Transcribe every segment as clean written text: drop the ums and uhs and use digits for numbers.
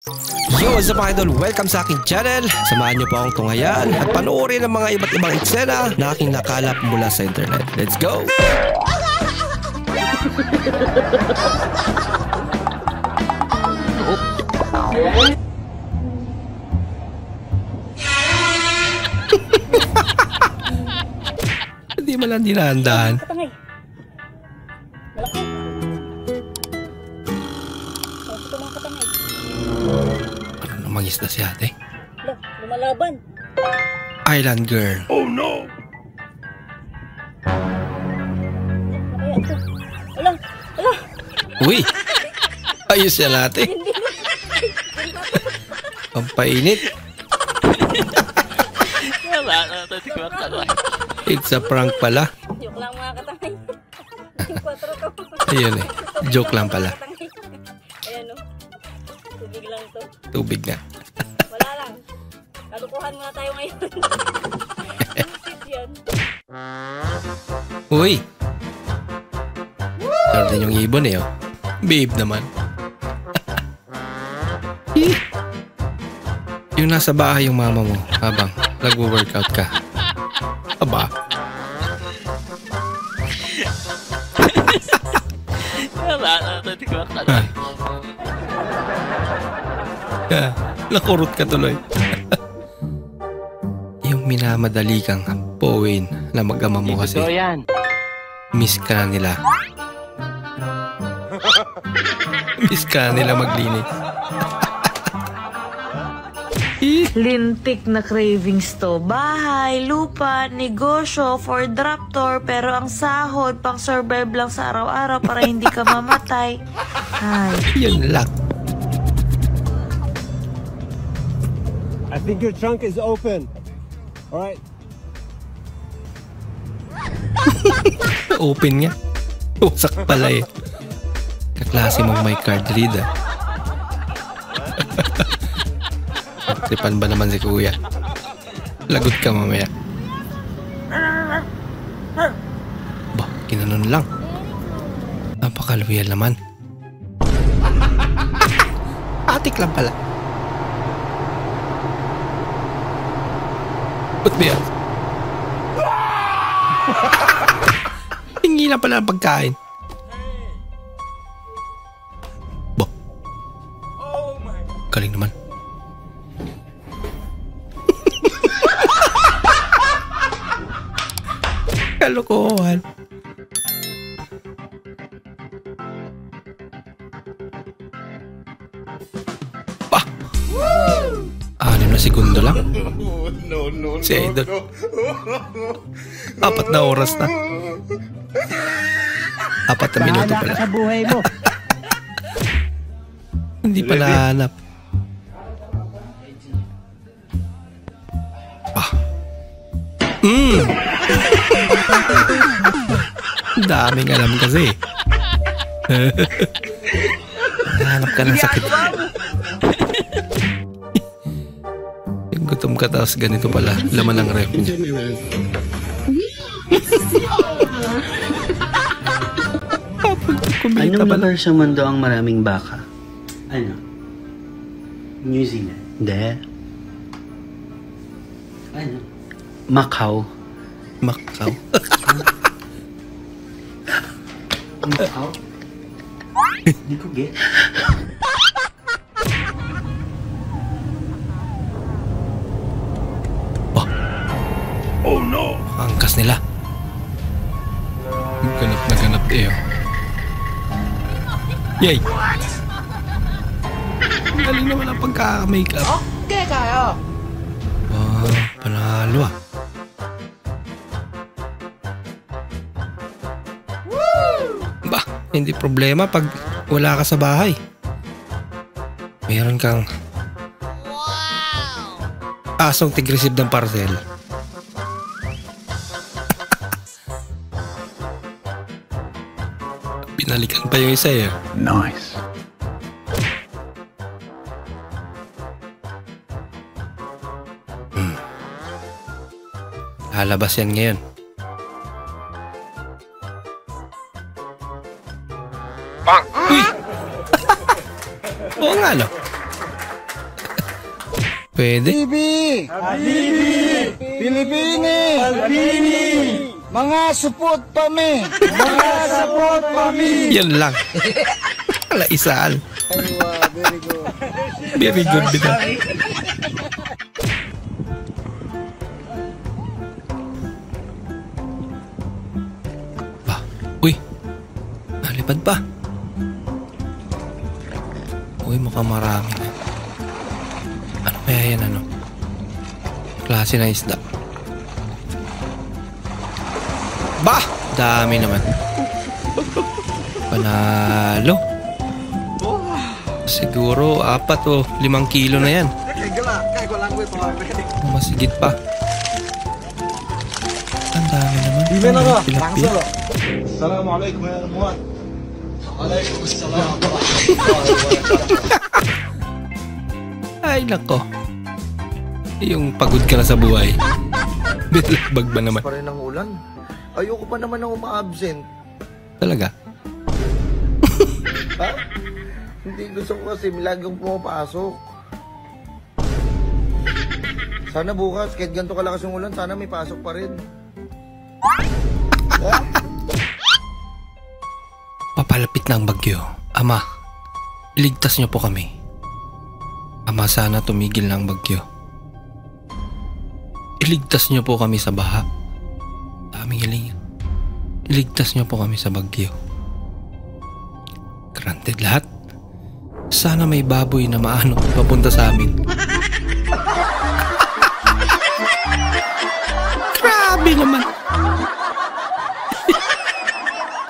Yo, what's up mga idol? Welcome sa aking channel. Samahan niyo po akong tunghayan at panoorin ang mga iba't ibang eksena na aking nakalap mula sa internet. Let's go! Hindi mo lang dinahandaan. Ano namangis na si ate? Lumalaban. Island girl. Oh no! Wala. Uy! Ayos yan ate. Pampainit. It's a prank pala. Joke lang mga katangay. Ayun eh. Joke lang pala. Ayan o. Tubig lang to. Tubig nga. Wala lang. Kalukuhan muna tayo ngayon. Sit yan. Uy! Meron din yung ibon eh oh. Babe naman. Yung nasa bahay yung mama mo habang nag-workout ka. Aba. Nakurot ka tuloy. Yung minamadali kang powin na mag-ama mo kasi. Miss ka na nila. Miss ka na nila maglinis. Lintik na cravings to. Bahay, lupa, negosyo, Ford Raptor, pero ang sahod pang survive lang sa araw-araw para hindi ka mamatay. Ay. Yun lang. I think your trunk is open. Alright. Open nga. Usak pala eh. Kaklase mong may card reader. Tripan ba naman si kuya? Lagot ka mamaya. Ba, kinanon lang. Napakaluyan naman. Atik lang pala. Ba't ba yan? Hingi lang pala ng pagkain. Ba? Galing naman. Kalokohan. Pa! 6 na segundo lang. Si Idol. 4 na oras na. 4 na minuto pala. Sa buhay mo. Hindi pa nahanap. Daming alam kasi. Nahanap ka ng sakit. Yung gutom ka tapos ganito pala laman ng ref niya. Anong lugar sa mundo ang maraming baka? Ano? New Zealand? Hindi. Ano? Macau. Macau. Macau? Hindi ko get. Oh no! Angkas nila. Ganap na ganap eh. Yay! Galing naman ang pagka-makeup. Okay kayo. Wow, panalo ah. Ba, hindi problema pag wala ka sa bahay. Meron kang asong tig-receive ng parcel. Binalikan pa yung isa eh. Nice. Lalabas yan ngayon. Uy! Oo nga no. Pwede. Habibi! Pilipini! Mga supot pami! Yan lang. Wala isaan. Very good. Very good bitaw. Uy, nalipad pa. Uy, mukhang marami na. Ano kaya yan, ano? Klase na isda. Bah! Dami naman. Panalo. Siguro 4 o 5 kilo na yan. Masigit pa. Ang dami naman. Tilapia. Assalamualaikum ya Muhammad. Waalaikumsalam. Ay, nako. Yung pagod ka na sa buhay. Bilabag ba naman? Pa rin ang ulan. Ayoko pa naman na uma-absent. Talaga? Ha? Hindi gusto ko kasi laging pumapasok. Sana bukas, kahit ganito kalakas yung ulan, sana may pasok pa rin. Ha? Papalapit na ang bagyo. Ama, iligtas niyo po kami. Ama, sana tumigil na ang bagyo. Iligtas niyo po kami sa baha. Daming hiling. Iligtas niyo po kami sa bagyo. Granted lahat. Sana may baboy na maano papunta sa amin. Grabe naman.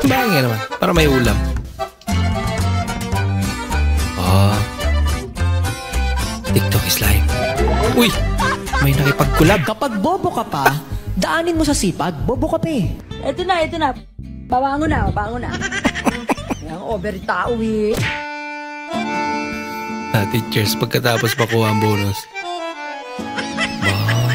Bagay naman. Para may ulam. Oh. TikTok is live. Uy! May nakipagkulab. Kapag bobo ka pa, daanin mo sa sipag, bobo ka pa eh. Ito na. Bawango na. Yung over tao eh. Teachers, pagkatapos makuha ang bonus. Wow.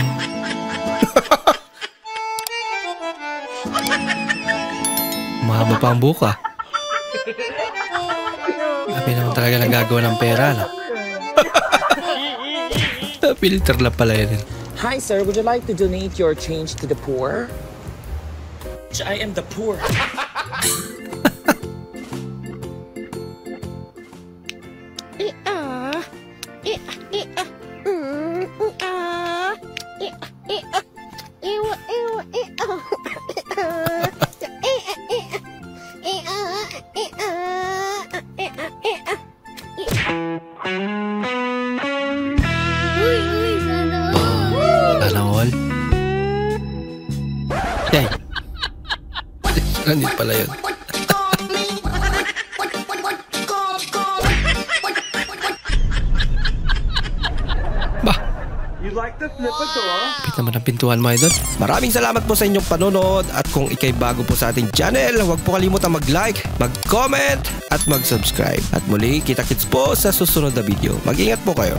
Mahaba pa ang buka. Sabi naman talaga nagagawa ng pera, no? Filter lang pala yun. Hi sir, would you like to donate your change to the poor? I am the poor. Sana all. Yay. Hindi pala yun. Bah! Pit naman ang pintuan mo, idol. Maraming salamat po sa inyong panonood. At kung ikay bago po sa ating channel, huwag po kalimutan mag-like, mag-comment, at mag-subscribe. At muli, kita-kits po sa susunod na video. Mag-ingat po kayo.